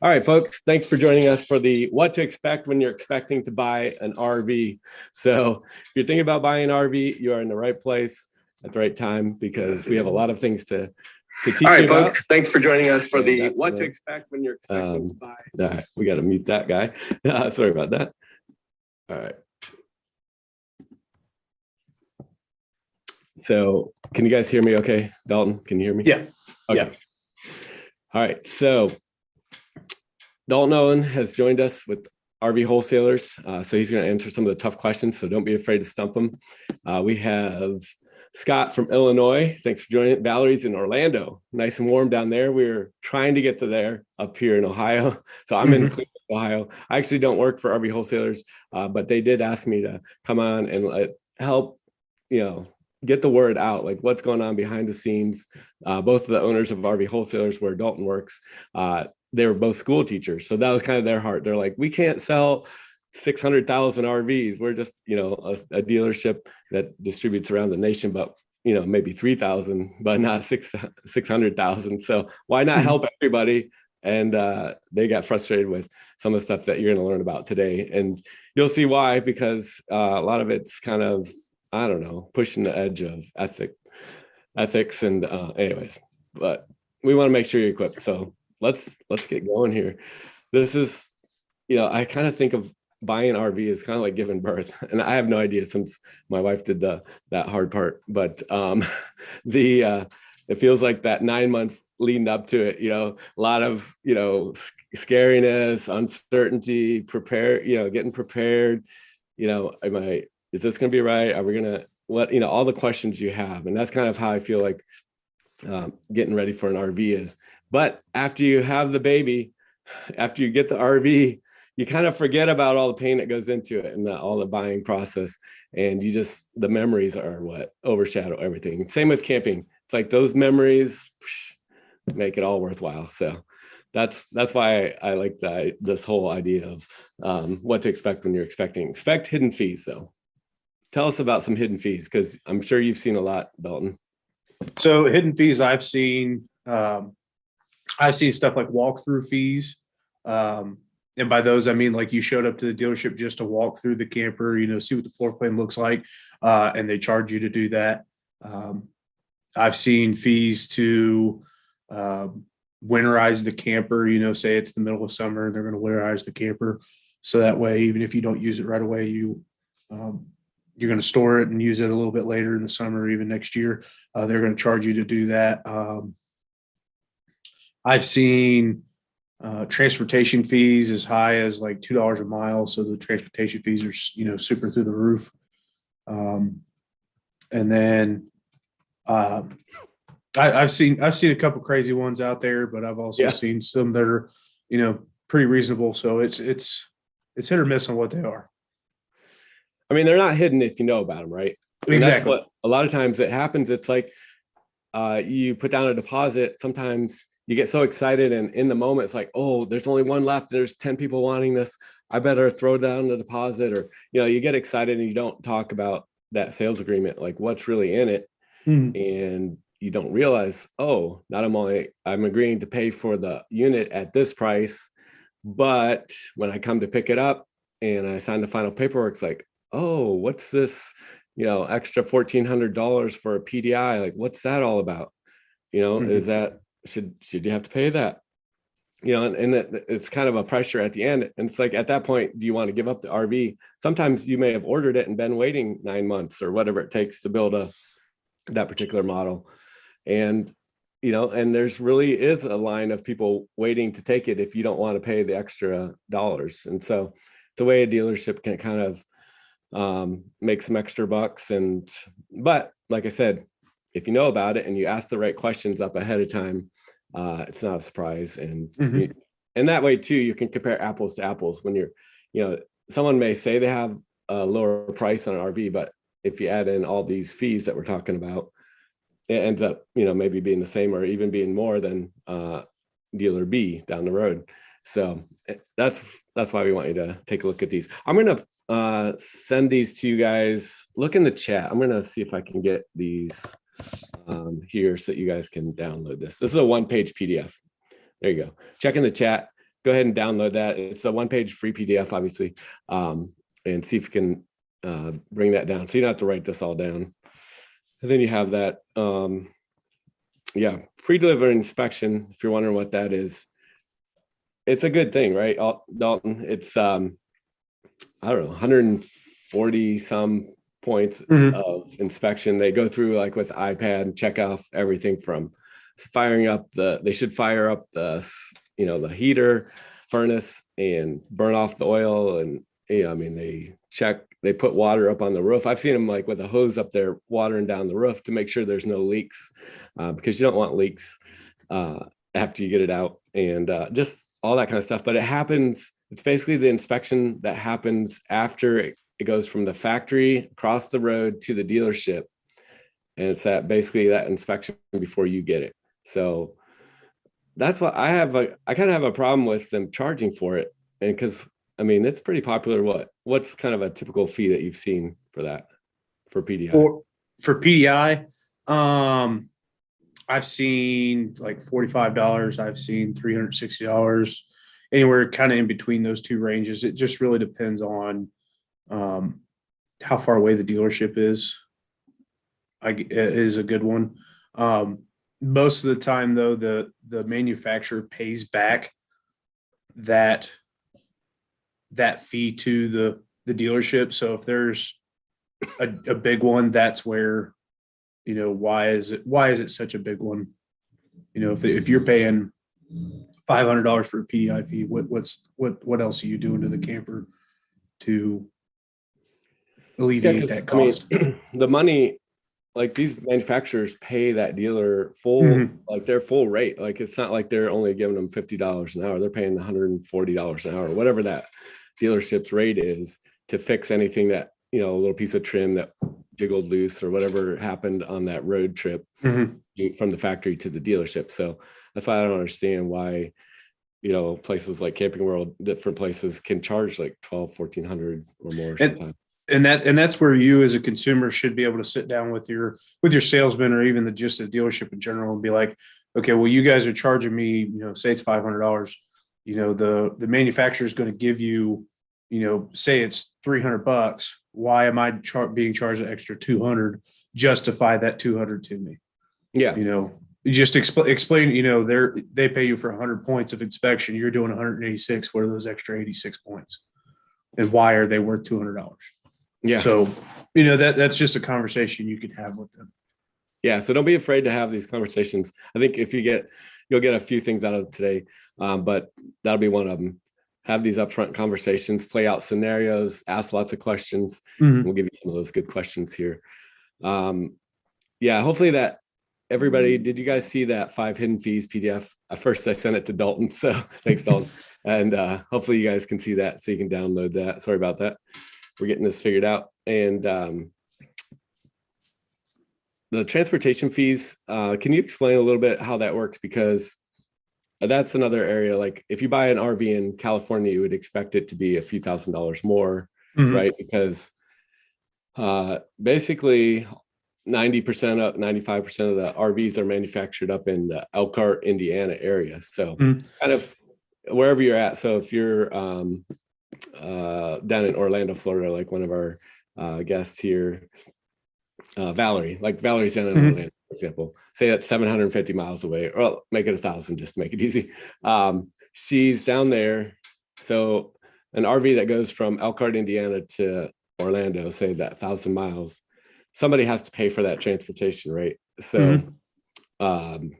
All right, folks, thanks for joining us for the what to expect when you're expecting to buy an RV. So if you're thinking about buying an RV, you are in the right place at the right time because we have a lot of things to teach you about. All right, folks, thanks for joining us for the what to expect when you're expecting to buy. All right, we got to mute that guy. Sorry about that. All right. So can you guys hear me okay? Dalton, can you hear me? Yeah. Okay. Yeah. All right, so Dalton Owen has joined us with RV Wholesalers. So he's going to answer some of the tough questions. So don't be afraid to stump him. We have Scott from Illinois. Thanks for joining. Valerie's in Orlando. Nice and warm down there. We're trying to get to there up here in Ohio. So I'm in Cleveland, Ohio. I actually don't work for RV Wholesalers, but they did ask me to come on and help, get the word out, like what's going on behind the scenes. Both of the owners of RV Wholesalers, where Dalton works, they were both school teachers. So that was kind of their heart. They're like, we can't sell 600,000 RVs. We're just, a dealership that distributes around the nation, but, maybe 3,000, but not 600,000. So why not help everybody? And they got frustrated with some of the stuff that you're going to learn about today. And you'll see why, because a lot of it's kind of, I don't know, pushing the edge of ethics and anyways, but we want to make sure you're equipped. So let's get going here. This is, I kind of think of buying an RV as kind of like giving birth, and I have no idea since my wife did that hard part, but it feels like that 9 months leading up to it, a lot of, scariness, uncertainty, getting prepared, is this going to be right? Are we going to, all the questions you have. And that's kind of how I feel like getting ready for an RV is. But after you have the baby, after you get the RV, you kind of forget about all the pain that goes into it and all the buying process. And the memories are what overshadow everything. Same with camping. It's like those memories make it all worthwhile. So that's why I like this whole idea of what to expect when you're expect hidden fees. So tell us about some hidden fees, because I'm sure you've seen a lot, Dalton. So hidden fees I've seen stuff like walkthrough fees. And by those, I mean, like you showed up to the dealership just to walk through the camper, see what the floor plan looks like, and they charge you to do that. I've seen fees to winterize the camper, say it's the middle of summer, they're going to winterize the camper. So that way, even if you don't use it right away, you're going to store it and use it a little bit later in the summer, or even next year. They're going to charge you to do that. I've seen transportation fees as high as like $2 a mile. So the transportation fees are, super through the roof. And then I've seen a couple crazy ones out there, but I've also seen some that are, pretty reasonable. So it's hit or miss on what they are. I mean, they're not hidden if you know about them, right? Exactly. A lot of times it happens. It's like you put down a deposit. Sometimes you get so excited, and in the moment, it's like, oh, there's only one left. There's 10 people wanting this. I better throw down the deposit. Or, you get excited and you don't talk about that sales agreement, like what's really in it. And you don't realize, oh, not only I'm agreeing to pay for the unit at this price, but when I come to pick it up and I sign the final paperwork, it's like, oh, what's this, extra $1,400 for a PDI? Like, what's that all about? Is that, should you have to pay that? And it's kind of a pressure at the end. And it's like, at that point, do you want to give up the RV? Sometimes you may have ordered it and been waiting 9 months or whatever it takes to build that particular model. And, and there's really is a line of people waiting to take it if you don't want to pay the extra dollars. And so it's a way a dealership can kind of make some extra bucks. But like I said, if you know about it and you ask the right questions up ahead of time, it's not a surprise. And and that way too, you can compare apples to apples when you're, someone may say they have a lower price on an RV, but if you add in all these fees that we're talking about, it ends up, maybe being the same or even being more than dealer B down the road. So that's why we want you to take a look at these. I'm going to send these to you guys. Look in the chat. I'm going to see if I can get these here so that you guys can download this. This is a one-page PDF. There you go. Check in the chat. Go ahead and download that. It's a one-page free PDF, obviously, and see if you can bring that down. So you don't have to write this all down. And then you have that. Yeah, pre-delivery inspection. If you're wondering what that is, it's a good thing, right, Dalton? It's I don't know, 140 some points of inspection. They go through like with iPad, check off everything from firing up they should fire up the the heater furnace and burn off the oil. And I mean, they put water up on the roof. I've seen them like with a hose up there watering down the roof to make sure there's no leaks, because you don't want leaks after you get it out, and just all that kind of stuff. But it happens, it's basically the inspection that happens after it goes from the factory across the road to the dealership. And it's basically that inspection before you get it. So that's what I kind of have a problem with them charging for it. And because I mean, it's pretty popular. What's kind of a typical fee that you've seen for that, for PDI? For PDI, I've seen like $45. I've seen $360, anywhere kind of in between those two ranges. It just really depends on how far away the dealership is. It is a good one. Most of the time, though, the manufacturer pays back that fee to the dealership. So if there's a big one, that's where, why is it such a big one? If you're paying $500 for a PDI fee, what else are you doing to the camper to alleviate that cost? I mean, the money, like these manufacturers pay that dealer full, like their full rate. Like it's not like they're only giving them $50 an hour. They're paying $140 an hour, whatever that dealership's rate is, to fix anything that, a little piece of trim that jiggled loose or whatever happened on that road trip from the factory to the dealership. So that's why I don't understand why, places like Camping World, different places can charge like $1,200, $1,400 or more sometimes. And that's where you as a consumer should be able to sit down with your salesman, or even just the dealership in general, and be like, okay, well, you guys are charging me, say it's $500. The manufacturer is going to give you, say it's $300. Why am I being charged an extra $200? Justify that $200 to me. Yeah. You just explain, they pay you for 100 points of inspection. You're doing 186. What are those extra 86 points? And why are they worth $200? Yeah. So, that's just a conversation you could have with them. Yeah. So don't be afraid to have these conversations. I think you'll get a few things out of today, but that'll be one of them. Have these upfront conversations, play out scenarios, ask lots of questions. We'll give you some of those good questions here. Yeah. Hopefully that everybody, did you guys see that 5 hidden fees PDF? At first I sent it to Dalton. So thanks, Dalton. And hopefully you guys can see that so you can download that. Sorry about that. We're getting this figured out. And the transportation fees, can you explain a little bit how that works? Because that's another area. Like if you buy an RV in California, you would expect it to be a few $1,000s more, right? Because basically 95% of the RVs are manufactured up in the Elkhart, Indiana area. So kind of wherever you're at. So if you're down in Orlando, Florida, like one of our guests here, Valerie, like Valerie's down in Orlando, for example, say that's 750 miles away, or make it 1,000 just to make it easy. She's down there. So an RV that goes from Elkhart, Indiana to Orlando, say that 1,000 miles, somebody has to pay for that transportation, right? So, and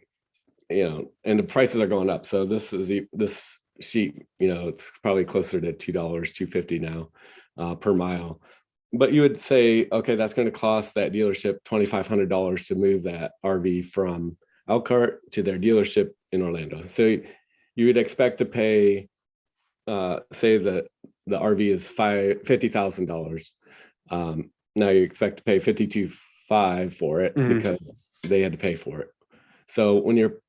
the prices are going up. So this sheet, it's probably closer to $2, $2.50 now per mile. But you would say, okay, that's going to cost that dealership $2,500 to move that RV from Elkhart to their dealership in Orlando. So you would expect to pay, say the RV is $50,000. Now you expect to pay $52,500 for it because they had to pay for it. So when you're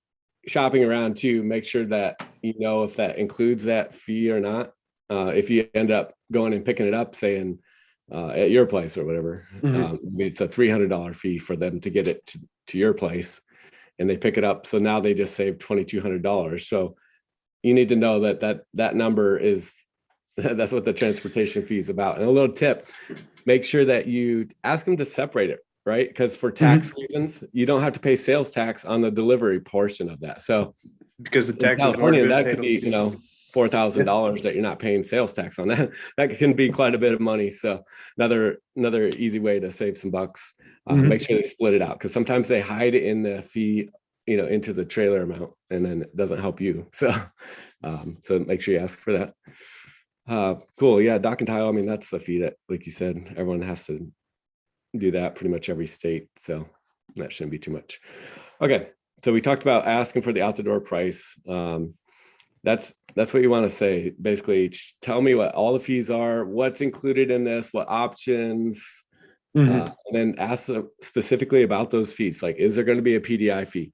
shopping around too, make sure that if that includes that fee or not. If you end up going and picking it up, saying at your place or whatever, it's a $300 fee for them to get it to your place, and they pick it up. So now they just saved $2,200. So you need to know that number is that's what the transportation fee is about. And a little tip, make sure that you ask them to separate it, right? Because for tax reasons, you don't have to pay sales tax on the delivery portion of that. So Because the in taxes have California, already been that paid could be, on. $4,000 that you're not paying sales tax on. That can be quite a bit of money. So another easy way to save some bucks. Make sure they split it out, because sometimes they hide it in the fee, into the trailer amount, and then it doesn't help you. So so make sure you ask for that. Cool. Yeah, dock and tile. I mean, that's a fee that, like you said, everyone has to do that, pretty much every state. So that shouldn't be too much. Okay. So we talked about asking for the out the door price. That's what you want to say. Basically, tell me what all the fees are, what's included in this, what options, and then ask specifically about those fees. Like, is there going to be a PDI fee?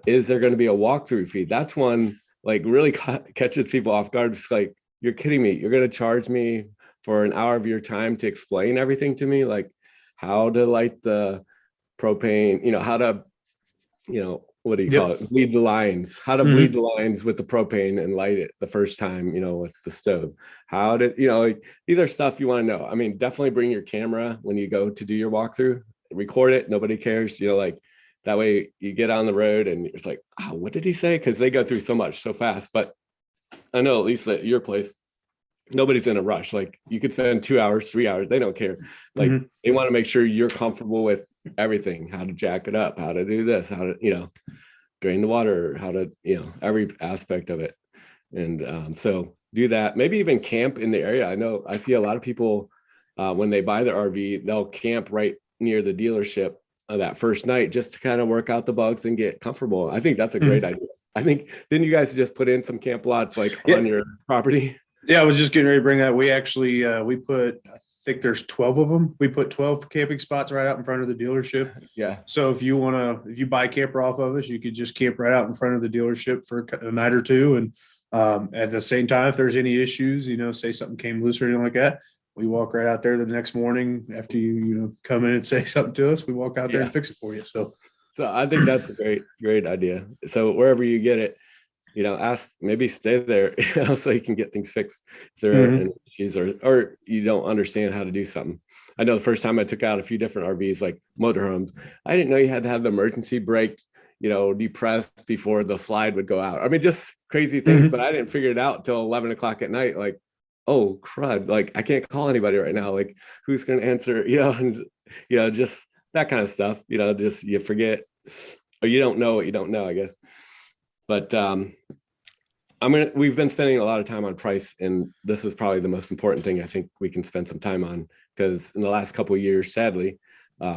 Is there going to be a walkthrough fee? That's one, like, really catches people off guard. It's like, you're kidding me. You're going to charge me for an hour of your time to explain everything to me, like how to light the propane, how to, what do you call it? Bleed the lines, how to bleed the lines with the propane and light it the first time, with the stove. How to, like, these are stuff you want to know. I mean, definitely bring your camera when you go to do your walkthrough, record it. Nobody cares, like, that way you get on the road and it's like, oh, what did he say? Because they go through so much so fast. But I know at least at your place, nobody's in a rush. Like, you could spend 2 hours, 3 hours. They don't care. Like, they want to make sure you're comfortable with everything, how to jack it up, how to do this, how to, drain the water, how to, every aspect of it. And so do that. Maybe even camp in the area. I know I see a lot of people when they buy their RV, they'll camp right near the dealership that first night just to kind of work out the bugs and get comfortable. I think that's a great idea. I think, didn't you guys just put in some camp lots like on your property? Yeah, I was just getting ready to bring that. We actually, we put, I think there's 12 of them. We put 12 camping spots right out in front of the dealership. Yeah. So if you buy a camper off of us, you could just camp right out in front of the dealership for a night or two. And at the same time, if there's any issues, say something came loose or anything like that, we walk right out there the next morning after you come in and say something to us. We walk out there and fix it for you. So I think that's a great idea. So wherever you get it, ask, maybe stay there, so you can get things fixed if there are any issues or you don't understand how to do something. I know the first time I took out a few different RVs, like motorhomes, I didn't know you had to have the emergency brake, depressed before the slide would go out. I mean, just crazy things, but I didn't figure it out till 11 o'clock at night. Like, oh crud, like, I can't call anybody right now. Like, who's going to answer, and, just that kind of stuff, just you forget, or you don't know what you don't know, I guess. But we've been spending a lot of time on price, and this is probably the most important thing I think we can spend some time on, because in the last couple of years, sadly,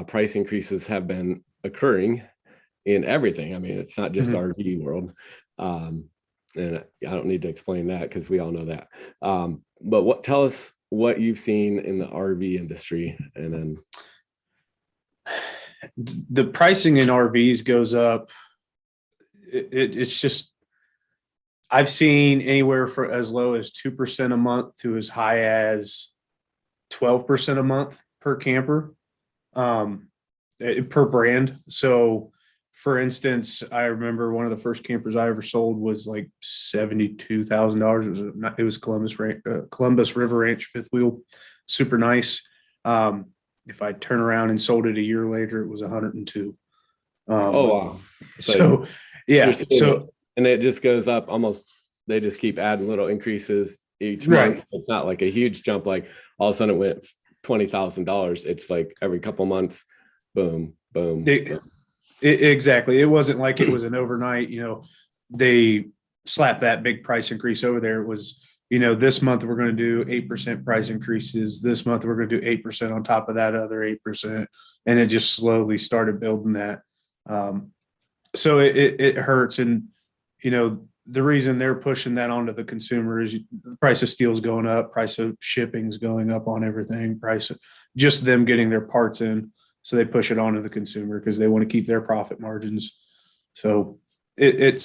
price increases have been occurring in everything. I mean, it's not just RV world. And I don't need to explain that because we all know that. But tell us what you've seen in the RV industry, and then the pricing in RVs goes up. It's just, I've seen anywhere for as low as 2% a month to as high as 12% a month per camper, per brand. So for instance, I remember one of the first campers I ever sold was like $72,000. It was Columbus River Ranch fifth wheel, super nice. If I turn around and sold it a year later, it was 102. Oh wow! So yeah, so and it just goes up almost. They just keep adding little increases each month. It's not like a huge jump. Like all of a sudden it went $20,000. It's like every couple months, boom, boom. Exactly. It wasn't like it was an overnight. They slapped that big price increase over there. It was, this month we're going to do 8% price increases. This month we're going to do 8% on top of that other 8%, and it just slowly started building that. So it hurts, and the reason they're pushing that onto the consumer is the price of steel is going up, price of shipping is going up on everything, price of just them getting their parts in. So they push it onto the consumer because they want to keep their profit margins. So it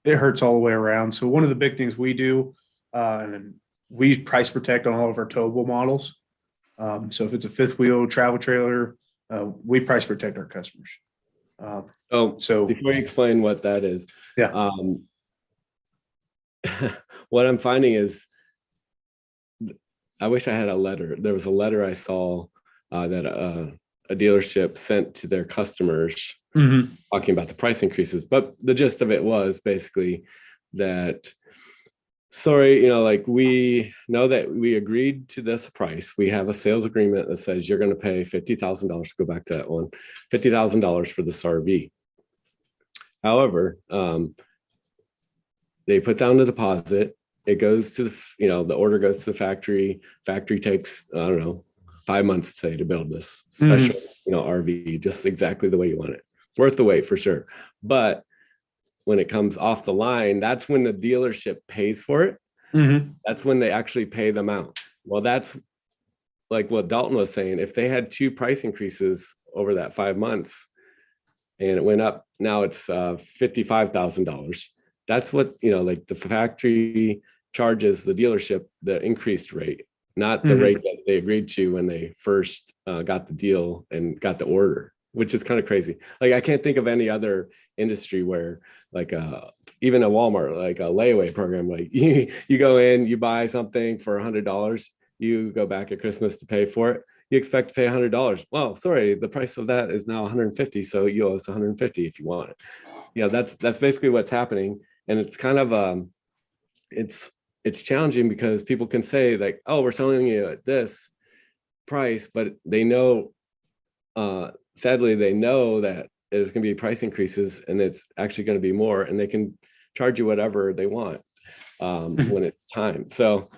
hurts all the way around. So one of the big things we do, and we price protect on all of our towable models. So if it's a fifth wheel travel trailer, we price protect our customers. So before you explain what that is, what I'm finding is, I wish I had a letter. There was a letter I saw that a dealership sent to their customers talking about the price increases. But the gist of it was basically that, sorry, like, we know that we agreed to this price. We have a sales agreement that says you're going to pay $50,000. Go back to that one, $50,000 for this RV. However, they put down the deposit. It goes to the order goes to the factory. Factory takes, I don't know, 5 months, say, to build this special, RV, just exactly the way you want it. Worth the wait for sure. But when it comes off the line, that's when the dealership pays for it. That's when they actually pay them out. Well, that's like what Dalton was saying. If they had 2 price increases over that 5 months and it went up, now it's $55,000. That's what, like, the factory charges the dealership the increased rate, not the rate that they agreed to when they first got the deal and got the order, which is kind of crazy. Like, I can't think of any other industry where, like, even a Walmart, like a layaway program, like you go in, you buy something for $100, you go back at Christmas to pay for it. You expect to pay $100. Well, sorry, the price of that is now 150. So you owe us 150 if you want it. That's basically what's happening. And it's kind of, it's challenging because people can say, like, oh, we're selling you at this price, but they know, sadly, they know that there's going to be price increases and it's actually going to be more, and they can charge you whatever they want when it's time. So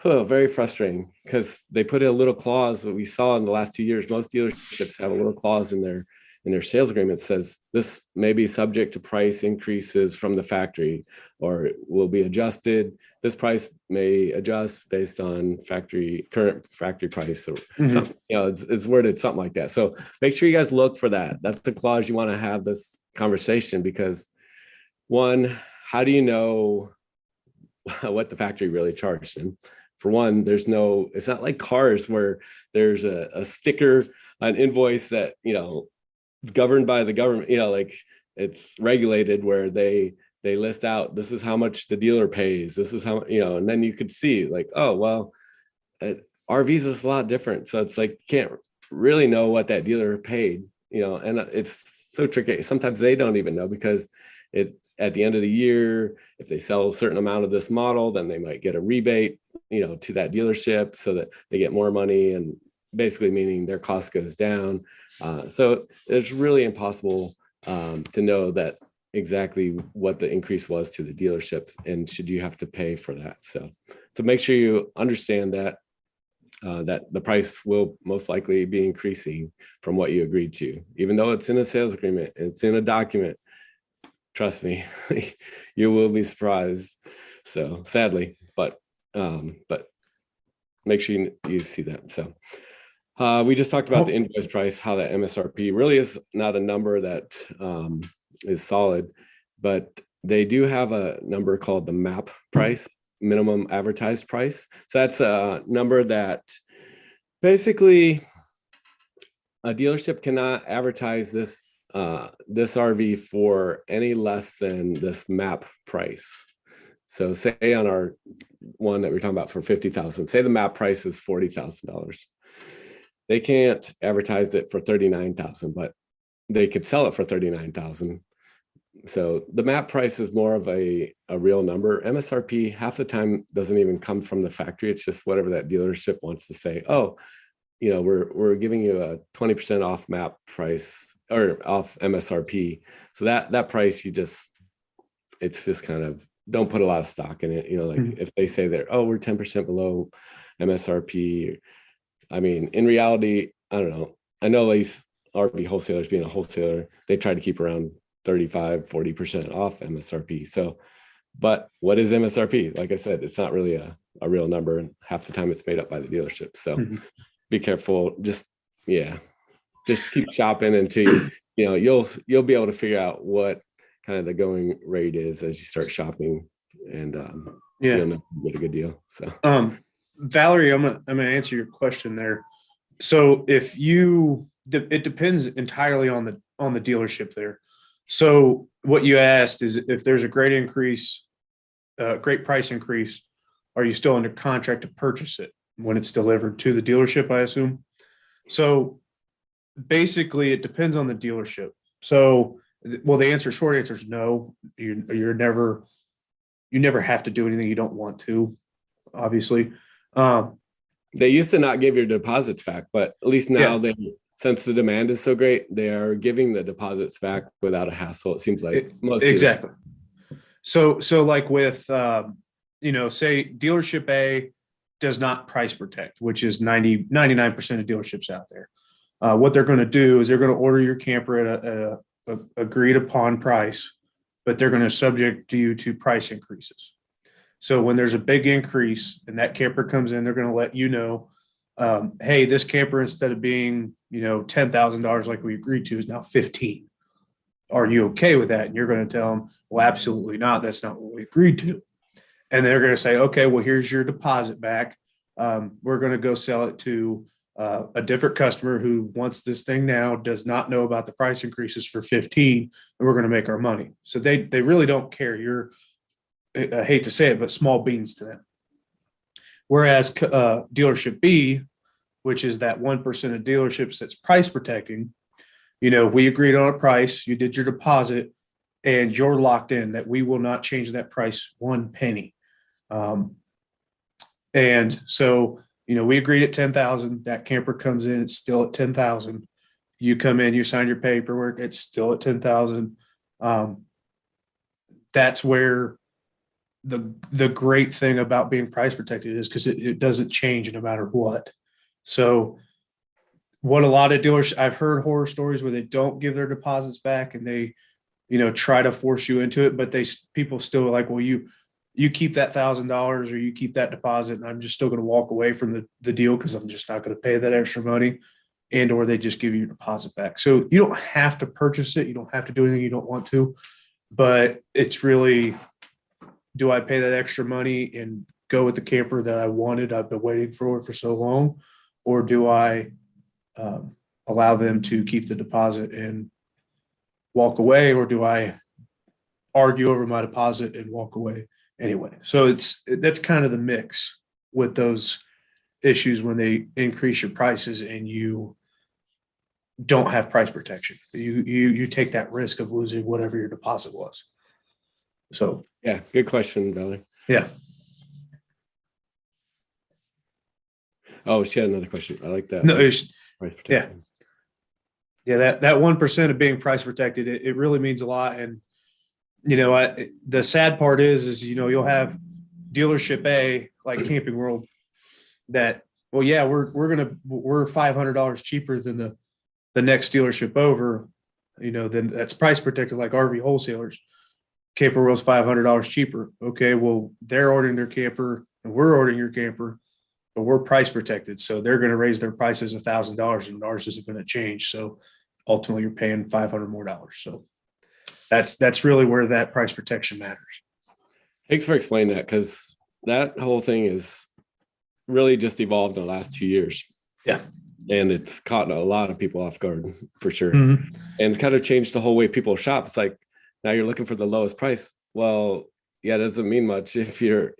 very frustrating, because they put a little clause that we saw in the last 2 years. Most dealerships have a little clause in their sales agreement that says this may be subject to price increases from the factory, or will be adjusted. This price may adjust based on current factory price, or something, it's worded something like that. So make sure you guys look for that. That's the clause you want to have this conversation, because, one, how do you know what the factory really charged them? For one, it's not like cars where there's a sticker, an invoice that, governed by the government, like, it's regulated, where they list out, this is how much the dealer pays, this is how, and then you could see, like, oh, well, RVs is a lot different. So it's like, you can't really know what that dealer paid, and it's so tricky. Sometimes they don't even know, because at the end of the year, if they sell a certain amount of this model, then they might get a rebate, to that dealership, so that they get more money, and basically meaning their cost goes down. So it's really impossible to know that exactly what the increase was to the dealership, and should you have to pay for that. So make sure you understand that the price will most likely be increasing from what you agreed to, even though it's in a sales agreement, it's in a document. Trust me, you will be surprised. So sadly, but make sure you see that. So we just talked about the invoice price, how that MSRP really is not a number that is solid, but they do have a number called the MAP price, minimum advertised price. So that's a number that basically a dealership cannot advertise this RV for any less than this MAP price. So say on our one that we're talking about for 50,000, say the MAP price is $40,000. They can't advertise it for 39,000, but they could sell it for 39,000. So the MAP price is more of a real number. MSRP half the time doesn't even come from the factory. It's just whatever that dealership wants to say. Oh, we're giving you a 20% off MAP price, or off MSRP. So that price, it's just kind of, don't put a lot of stock in it. If they say we're 10% below MSRP, I mean, in reality, I don't know. I know these RV wholesalers, being a wholesaler, they try to keep around 35-40% off MSRP. So, but what is MSRP? Like I said, it's not really a real number, and half the time it's made up by the dealership. So be careful. Just keep shopping until you'll be able to figure out what kind of the going rate is as you start shopping, and you'll know you get a good deal. So Valerie, I'm gonna answer your question there. So it depends entirely on the dealership there. So what you asked is if there's a great increase great price increase, are you still under contract to purchase it when it's delivered to the dealership, I assume? So basically it depends on the dealership. So, well, short answer is no. You never have to do anything you don't want to, obviously. They used to not give your deposits back, but at least now Yeah. since the demand is so great, they are giving the deposits back without a hassle. It seems like most Exactly. So like with, say dealership A does not price protect, which is 99% of dealerships out there. What they're going to do is they're going to order your camper at a agreed upon price, but they're going to subject you to price increases. So when there's a big increase and that camper comes in, they're going to let you know, hey, this camper, instead of being, $10,000 like we agreed to, is now 15. Are you okay with that? And you're going to tell them, well, absolutely not. That's not what we agreed to. And they're going to say, okay, well, here's your deposit back. We're going to go sell it to a different customer who wants this thing now, does not know about the price increases for 15, and we're going to make our money. So they really don't care. I hate to say it, but small beans to them. Whereas dealership B, which is that 1% of dealerships that's price protecting, we agreed on a price, you did your deposit, and you're locked in that we will not change that price one penny. And so, we agreed at 10,000, that camper comes in, it's still at 10,000. You come in, you sign your paperwork, it's still at 10,000. That's where the great thing about being price protected is, because it doesn't change no matter what. So what a lot of dealers, I've heard horror stories where they don't give their deposits back and they, try to force you into it, but people still are like, well, you keep that $1,000 or you keep that deposit, and I'm just still going to walk away from the deal because I'm just not going to pay that extra money, or they just give you your deposit back. So you don't have to purchase it. You don't have to do anything you don't want to, but it's really, do I pay that extra money and go with the camper that I wanted? I've been waiting for so long, or do I allow them to keep the deposit and walk away, or do I argue over my deposit and walk away anyway? So that's kind of the mix with those issues when they increase your prices and you don't have price protection. You take that risk of losing whatever your deposit was. So yeah, good question, brother. Yeah. Oh, she had another question. I like that. No, yeah, that 1% of being price protected, it really means a lot. And the sad part is you'll have dealership A, like Camping World, that, well, yeah, we're $500 cheaper than the next dealership over, then that's price protected, like RV wholesalers. Camper World's $500 cheaper. Okay, well, they're ordering their camper and we're ordering your camper, but we're price protected. So they're going to raise their prices $1,000 and ours isn't going to change. So ultimately you're paying $500 more. So that's really where that price protection matters. Thanks for explaining that, because that whole thing is really just evolved in the last 2 years. Yeah. And it's caught a lot of people off guard for sure. Mm-hmm. And kind of changed the whole way people shop. It's like, now you're looking for the lowest price. Well, yeah, it doesn't mean much if you're,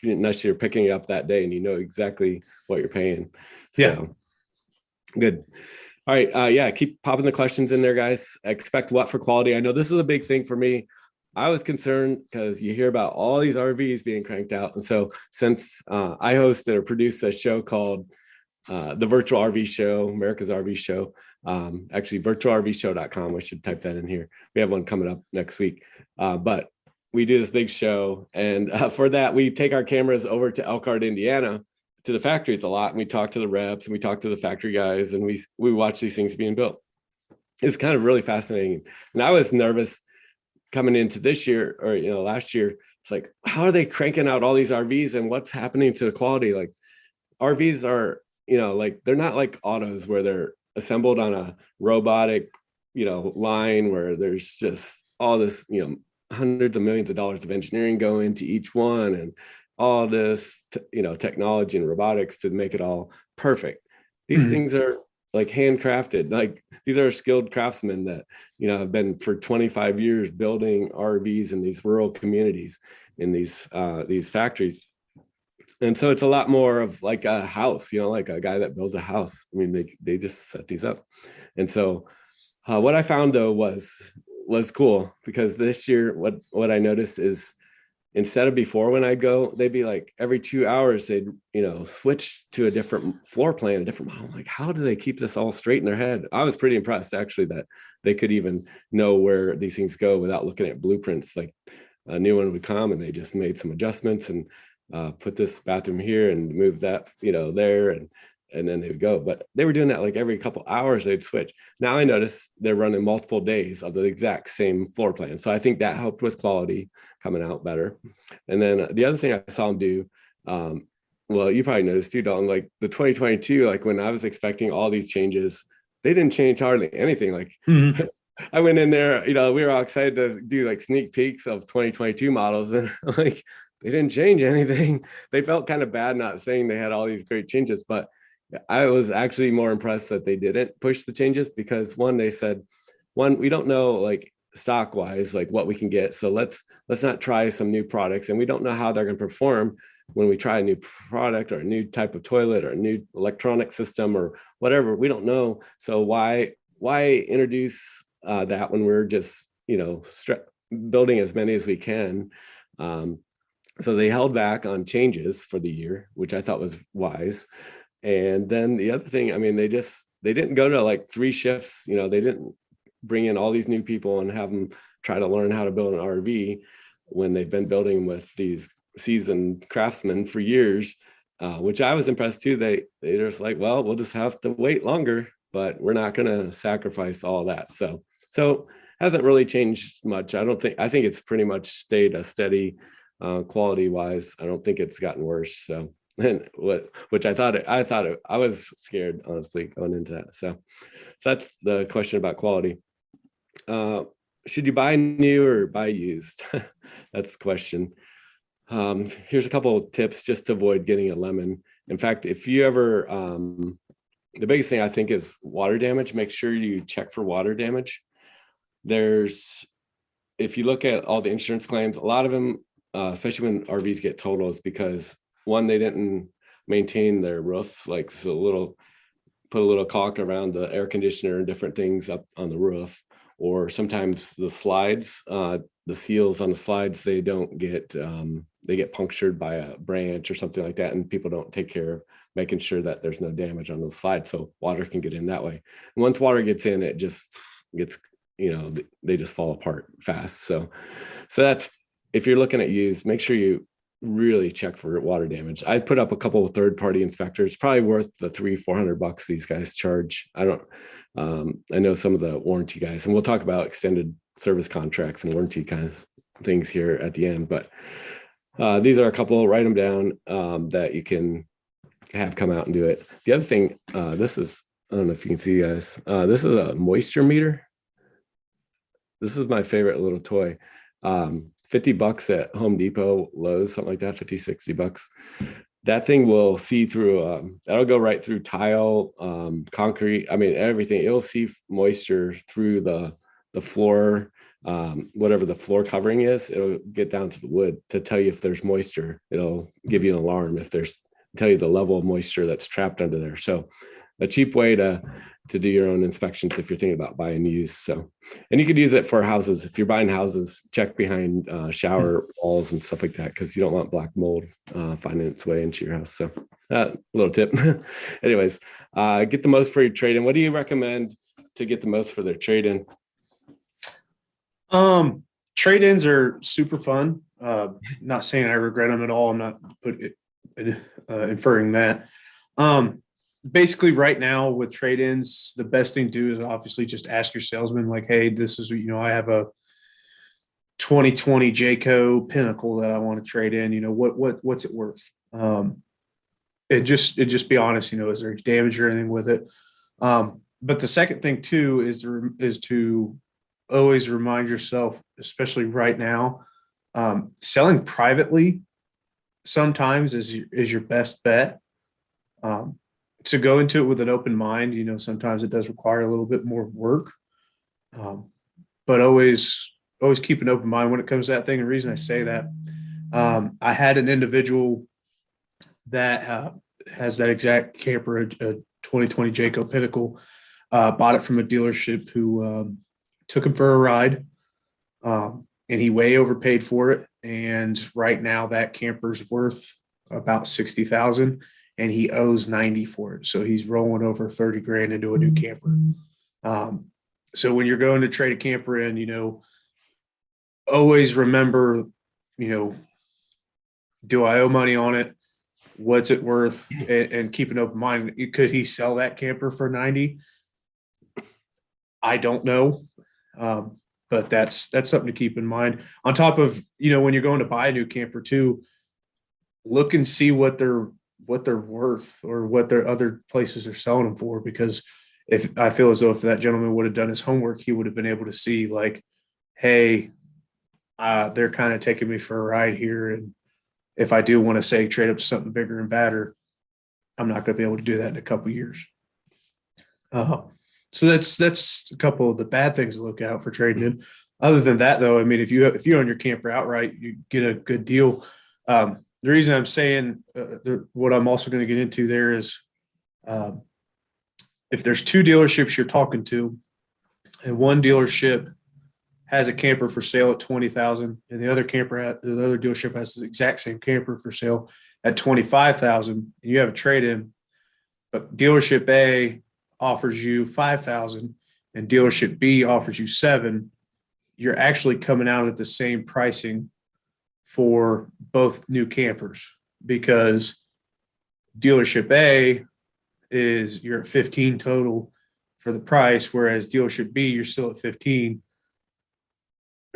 unless you're picking it up that day and you know exactly what you're paying. So, yeah. Good. All right. Yeah. Keep popping the questions in there, guys. Expect what for quality? I know this is a big thing for me. I was concerned because you hear about all these RVs being cranked out. And so since I hosted or produced a show called the Virtual RV Show, America's RV Show, actually virtualrvshow.com. I should type that in here. We have one coming up next week. But we do this big show. And for that, we take our cameras over to Elkhart, Indiana, to the factories a lot. And we talk to the reps and we talk to the factory guys, and we watch these things being built. It's kind of really fascinating. And I was nervous coming into this year, or, last year. It's like, how are they cranking out all these RVs and what's happening to the quality? Like, RVs are, like, they're not like autos where they're assembled on a robotic, line where there's just all this, hundreds of millions of dollars of engineering go into each one, and all this, technology and robotics to make it all perfect. These things are like handcrafted. Like these are skilled craftsmen that, you know, have been for 25 years building RVs in these rural communities, in these factories. And so it's a lot more of like a house, you know, like a guy that builds a house. I mean, they just set these up. And so what I found though was cool, because this year what I noticed is, instead of before when I'd go, they'd be like every 2 hours they'd, you know, switch to a different floor plan, a different model. I'm like, how do they keep this all straight in their head? I was pretty impressed actually that they could even know where these things go without looking at blueprints. Like a new one would come and they just made some adjustments and put this bathroom here and move that, you know, there, and then they would go. But they were doing that like every couple hours they'd switch. Now I notice they're running multiple days of the exact same floor plan. So I think that helped with quality coming out better. And then the other thing I saw them do, well, you probably noticed too, Dalton, like the 2022, like when I was expecting all these changes, they didn't change hardly anything. Like I went in there, you know, we were all excited to do like sneak peeks of 2022 models, and like they didn't change anything. They felt kind of bad not saying they had all these great changes, but I was actually more impressed that they didn't push the changes, because one, they said, one, we don't know like stock wise like what we can get, so let's not try some new products, and we don't know how they're going to perform when we try a new product or a new type of toilet or a new electronic system or whatever. We don't know, so why introduce that when we're just, you know, building as many as we can. So they held back on changes for the year, which I thought was wise. And then the other thing, I mean, they didn't go to like 3 shifts, you know, they didn't bring in all these new people and have them try to learn how to build an RV when they've been building with these seasoned craftsmen for years, which I was impressed too. They're just like, well, we'll just have to wait longer, but we're not going to sacrifice all that. So hasn't really changed much. I think it's pretty much stayed a steady quality wise. I don't think it's gotten worse. So, and which I was scared, honestly, going into that. So that's the question about quality. Should you buy new or buy used? That's the question. Here's a couple of tips just to avoid getting a lemon. In fact, if you ever, the biggest thing I think is water damage. Make sure you check for water damage. If you look at all the insurance claims, a lot of them, especially when RVs get totaled, is because one, they didn't maintain their roof, like put a little caulk around the air conditioner and different things up on the roof. Or sometimes the slides, the seals on the slides, they get punctured by a branch or something like that, and people don't take care of making sure that there's no damage on those slides, so water can get in that way. And once water gets in, it just gets, you know, they just fall apart fast. So that's, if you're looking at used, make sure you really check for water damage. I put up a couple of third-party inspectors, probably worth the $300-400 these guys charge. I know some of the warranty guys, and we'll talk about extended service contracts and warranty kind of things here at the end. But these are a couple, write them down, that you can have come out and do it. The other thing, this is, I don't know if you can see, guys, this is a moisture meter. This is my favorite little toy. $50 at Home Depot, Lowe's, something like that, $50-60. That thing will see through, that'll go right through tile, concrete. I mean, everything. It'll see moisture through the floor, whatever the floor covering is. It'll get down to the wood to tell you if there's moisture. It'll give you an alarm tell you the level of moisture that's trapped under there. So a cheap way to do your own inspections if you're thinking about buying used. So, and you could use it for houses. If you're buying houses, check behind shower walls and stuff like that, because you don't want black mold finding its way into your house. So little tip. Anyways, get the most for your trade-in. What do you recommend to get the most for their trade-in? Trade-ins are super fun. Not saying I regret them at all. I'm not inferring that. Basically right now with trade-ins, the best thing to do is obviously just ask your salesman, like, hey, this is, you know, I have a 2020 Jayco Pinnacle that I want to trade in, you know, what's it worth? And just be honest, you know, is there damage or anything with it? But the second thing too is to always remind yourself, especially right now, selling privately sometimes is your best bet. to go into it with an open mind. Sometimes it does require a little bit more work, but always keep an open mind when it comes to that thing. The reason I say that, I had an individual that has that exact camper, a 2020 Jayco Pinnacle, bought it from a dealership who took him for a ride, and he way overpaid for it. And right now that camper's worth about 60,000, and he owes 90 for it. So he's rolling over 30 grand into a new camper. So when you're going to trade a camper in, always remember, do I owe money on it? What's it worth? And keep an open mind. Could he sell that camper for 90? I don't know. But that's something to keep in mind. On top of, when you're going to buy a new camper too, look and see what they're worth or what their other places are selling them for. Because if I feel as though if that gentleman would have done his homework, he would have been able to see like, hey, they're kind of taking me for a ride here. And if I do want to say trade up to something bigger and badder, I'm not going to be able to do that in a couple of years. So that's a couple of the bad things to look out for trading in. Other than that, though, I mean, if you own your camper outright, you get a good deal. The reason I'm saying what I'm also going to get into there is if there's two dealerships you're talking to, and one dealership has a camper for sale at 20,000, and the other dealership has the exact same camper for sale at 25,000, and you have a trade-in, but dealership A offers you 5,000 and dealership B offers you 7, you're actually coming out at the same pricing for both new campers, because dealership A you're at 15 total for the price, whereas dealership B, you're still at 15,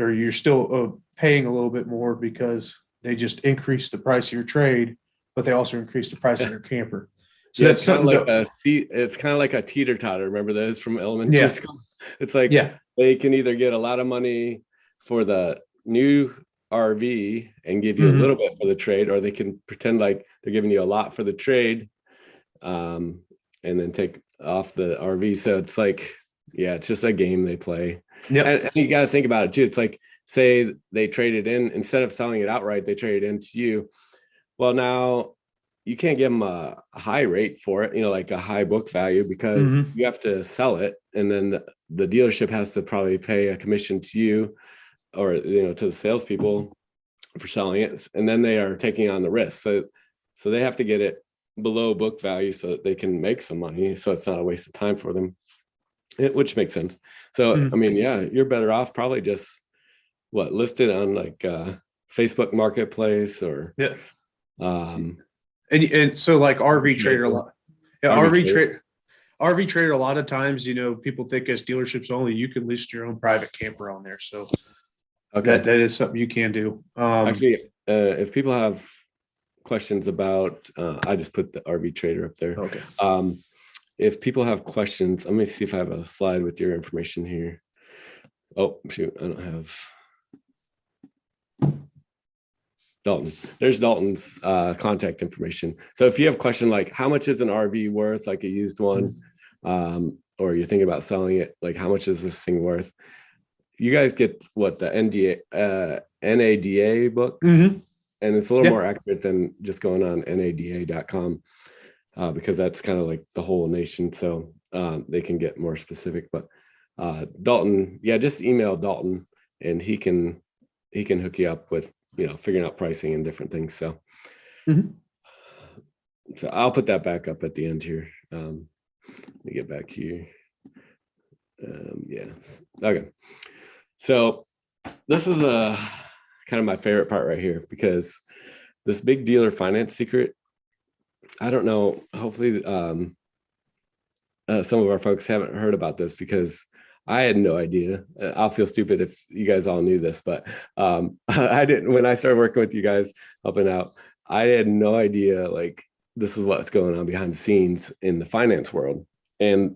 or you're still paying a little bit more because they just increased the price of your trade, but they also increased the price of their camper. So Yeah, that's something it's kind of like a teeter totter. Remember those from elementary school? It's like, they can either get a lot of money for the new RV and give you a little bit for the trade, or they can pretend like they're giving you a lot for the trade, and then take off the RV. So it's like, it's just a game they play. And you got to think about it too. It's like, say they traded in, instead of selling it outright, they traded into you. Well, now you can't give them a high rate for it, like a high book value, because you have to sell it. And then the dealership has to probably pay a commission to you, or, to the salespeople for selling it. And then they are taking on the risk. So they have to get it below book value so that they can make some money. So it's not a waste of time for them, which makes sense. So, I mean, you're better off probably just listed on like Facebook Marketplace or, and so like RV Trader a lot. Yeah, RV Trader, a lot of times, people think as dealerships only, you can list your own private camper on there. So that is something you can do. Actually, if people have questions about, I just put the RV Trader up there. Okay. If people have questions, let me see if I have a slide with your information here. Oh, shoot, I don't have Dalton. There's Dalton's contact information. So if you have a question like how much is an RV worth, like a used one, or you're thinking about selling it, like how much is this thing worth? You guys get the NADA book, and it's a little more accurate than just going on NADA.com, because that's kind of like the whole nation. So they can get more specific. But Dalton, just email Dalton, and he can hook you up with figuring out pricing and different things. So, so I'll put that back up at the end here. Let me get back here. Okay. So this is kind of my favorite part right here, because this big dealer finance secret, I don't know, hopefully some of our folks haven't heard about this, because I had no idea. I'll feel stupid if you guys all knew this, but I didn't. When I started working with you guys helping out, I had no idea like this is what's going on behind the scenes in the finance world. And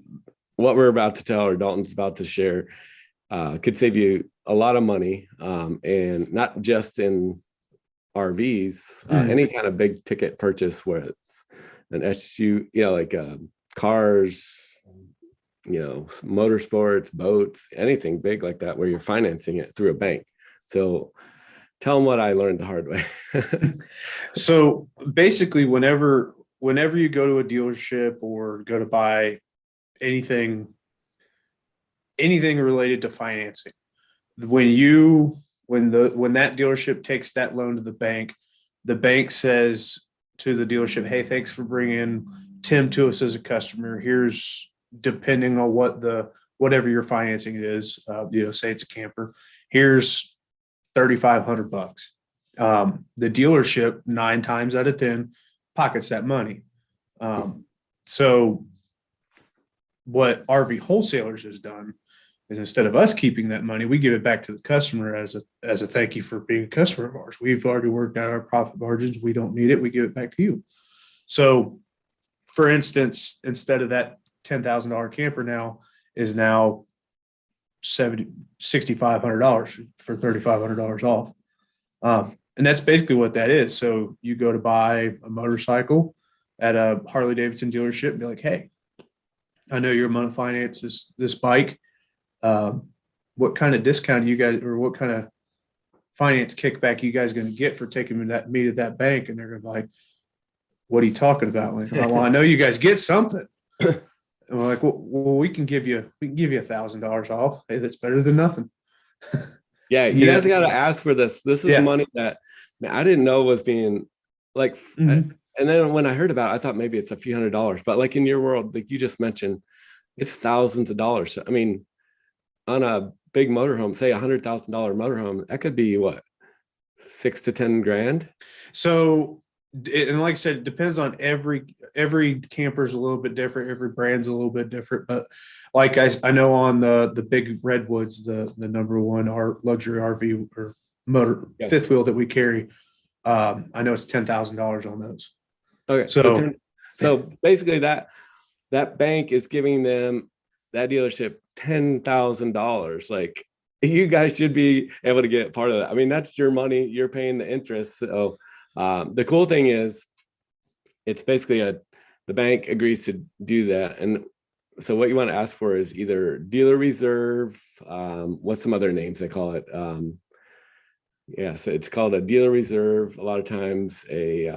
what we're about to tell, or Dalton's about to share, could save you a lot of money, and not just in RVs, any kind of big ticket purchase where it's an SU, like cars, motorsports, boats, anything big like that, where you're financing it through a bank. So tell them what I learned the hard way. So basically, whenever you go to a dealership or go to buy anything related to financing, when that dealership takes that loan to the bank says to the dealership, hey, thanks for bringing Tim to us as a customer. Here's, depending on whatever your financing is, say it's a camper, here's $3,500. The dealership 9 times out of 10 pockets that money. So what RV Wholesalers has done is, instead of us keeping that money, we give it back to the customer as a thank you for being a customer of ours. We've already worked out our profit margins. We don't need it. We give it back to you. So, for instance, instead of that $10,000 camper now $6,500 for $3,500 off. And that's basically what that is. So you go to buy a motorcycle at a Harley Davidson dealership and be like, hey, I know you're going to finance this bike. What kind of discount you guys, or what kind of finance kickback you guys going to get for taking me to that bank? And they're going to be like, what are you talking about? Like, well, I know you guys get something. And we're like, well, we can give you $1,000 off. Hey, that's better than nothing. Yeah, you guys got to ask for this. This is money that I didn't know was being like. And then when I heard about it, I thought maybe it's a few $100s. But like in your world, like you just mentioned, it's thousands of dollars. I mean, on a big motorhome, say $100,000 motorhome, that could be what, 6 to 10 grand. So. And like I said, it depends on every camper is a little bit different. Every brand's a little bit different. But like I know on the big Redwoods, the number one luxury RV or motor fifth wheel that we carry, I know it's $10,000 on those. Okay, so basically that bank is giving them, that dealership, $10,000. Like, you guys should be able to get part of that. I mean, that's your money. You're paying the interest. So. The cool thing is, it's basically the bank agrees to do that. And so what you want to ask for is either dealer reserve, what's some other names they call it? So it's called a dealer reserve. A lot of times I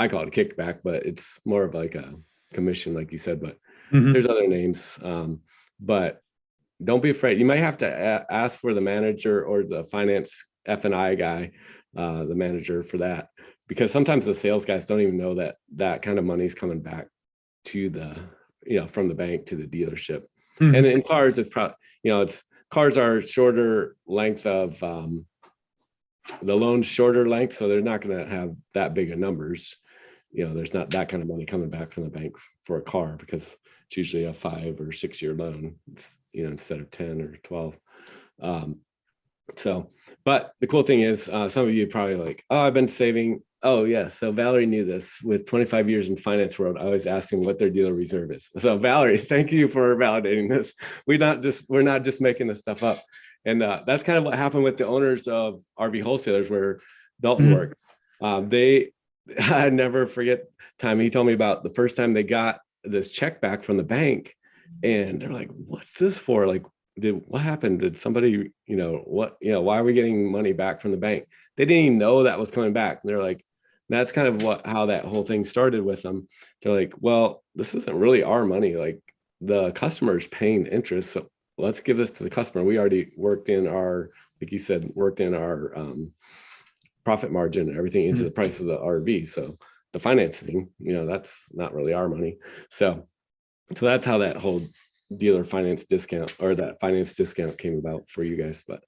call it a kickback, but it's more of like a commission, like you said, but there's other names. But don't be afraid. You might have to ask for the manager or the finance F&I guy, the manager for that, because sometimes the sales guys don't even know that kind of money is coming back to from the bank to the dealership. And in cars, it's probably, cars are shorter length of, the loan's shorter length, so they're not going to have that big of numbers. There's not that kind of money coming back from the bank for a car, because it's usually a 5 or 6 year loan, instead of 10 or 12. So, but the cool thing is, some of you probably like, oh, I've been saving. Oh yeah. So Valerie knew this. With 25 years in finance world, I always ask them what their dealer reserve is. So Valerie, thank you for validating this. We're not just making this stuff up. And that's kind of what happened with the owners of RV Wholesalers, where Dalton worked. I never forget time he told me about the first time they got this check back from the bank, and they're like, what's this for? Like, what happened? Did somebody, why are we getting money back from the bank? They didn't even know that was coming back. And they're like, that's kind of how that whole thing started with them. They're like, well, this isn't really our money. Like, the customer's paying interest. So let's give this to the customer. We already worked in our, like you said, profit margin and everything into the price of the RV. So the financing, that's not really our money. So that's how that whole dealer finance discount, or that finance discount, came about for you guys. But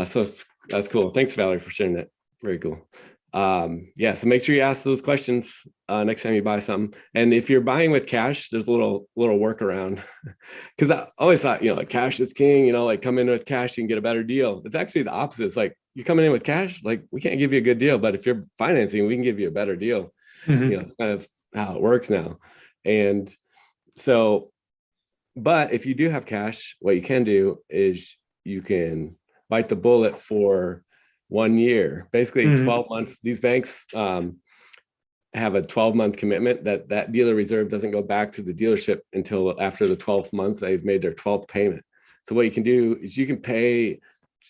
so that's cool. Thanks, Valerie, for sharing that. Very cool. So make sure you ask those questions next time you buy something. And if you're buying with cash, there's a little workaround, because I always thought, like, cash is king, like, come in with cash, you can get a better deal. It's actually the opposite. It's like, you're coming in with cash, like, we can't give you a good deal, but if you're financing, we can give you a better deal. It's kind of how it works now. And so, but if you do have cash, what you can do is you can bite the bullet for 1 year, basically 12 months. These banks, have a 12-month commitment that dealer reserve doesn't go back to the dealership until after the 12th month they've made their 12th payment. So what you can do is you can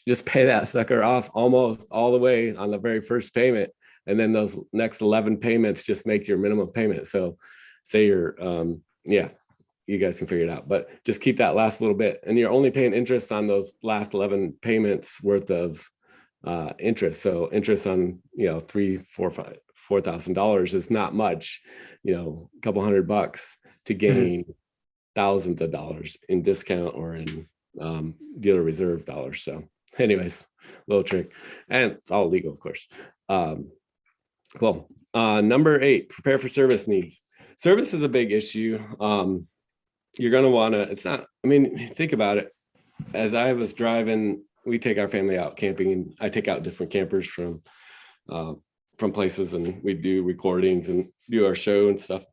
just pay that sucker off almost all the way on the very first payment. And then those next 11 payments just make your minimum payment. So say you're, you guys can figure it out, but just keep that last little bit. And you're only paying interest on those last 11 payments worth of interest. So interest on, $4,000 is not much, a couple $100 to gain thousands of dollars in discount or in dealer reserve dollars. So anyways, little trick, and it's all legal, of course. Cool. Number 8, prepare for service needs. Service is a big issue. You're going to want to, think about it. As I was driving, we take our family out camping, and I take out different campers from places, and we do recordings and do our show and stuff.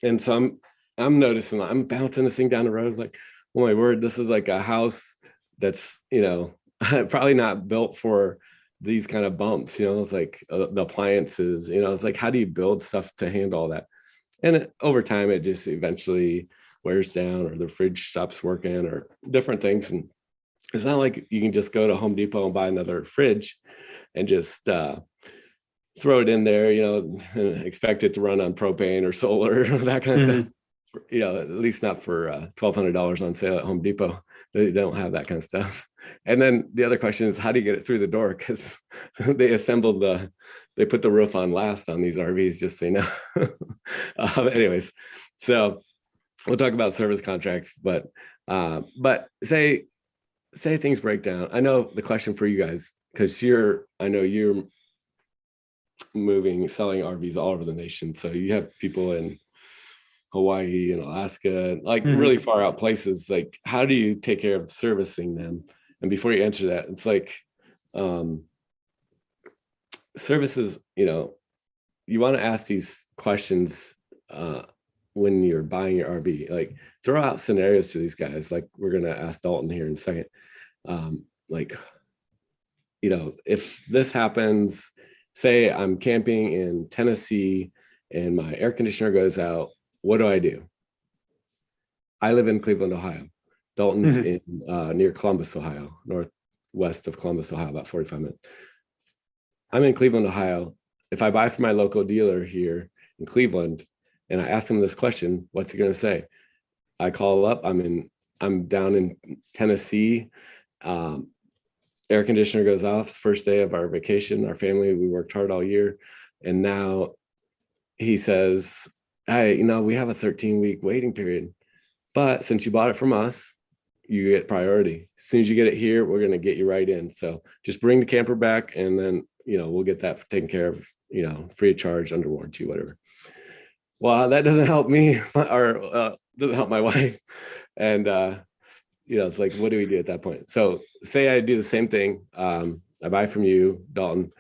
And so I'm noticing, I'm bouncing this thing down the road. It's like, oh my word, this is like a house that's, probably not built for these kind of bumps, it's like the appliances, it's like, how do you build stuff to handle all that? And over time, it just eventually wears down, or the fridge stops working, or different things. And it's not like you can just go to Home Depot and buy another fridge and just throw it in there, and expect it to run on propane or solar, that kind of stuff. At least not for $1,200 on sale at Home Depot. They don't have that kind of stuff. And then the other question is, how do you get it through the door? Because they put the roof on last on these RVs, just so you know. Anyways, so we'll talk about service contracts, but say things break down. I know the question for you guys, because I know you're selling RVs all over the nation. So you have people in Hawaii and Alaska, like really far out places. Like, how do you take care of servicing them? And before you answer that, it's like services, you want to ask these questions when you're buying your RV. Like, throw out scenarios to these guys. Like, we're going to ask Dalton here in a second. If this happens, say I'm camping in Tennessee and my air conditioner goes out, what do I do? I live in Cleveland, Ohio. Dalton's in near Columbus, Ohio, northwest of Columbus, Ohio, about 45 minutes. I'm in Cleveland, Ohio. If I buy from my local dealer here in Cleveland and I ask him this question, what's he going to say? I call up, I'm down in Tennessee. Air conditioner goes off, first day of our vacation, our family, we worked hard all year. And now he says, hey, we have a 13-week waiting period, but since you bought it from us, you get priority. As soon as you get it here, we're going to get you right in. So just bring the camper back, and then, we'll get that taken care of, free of charge, under warranty, whatever. Well, that doesn't help me or doesn't help my wife. And, it's like, what do we do at that point? So say I do the same thing. I buy from you, Dalton.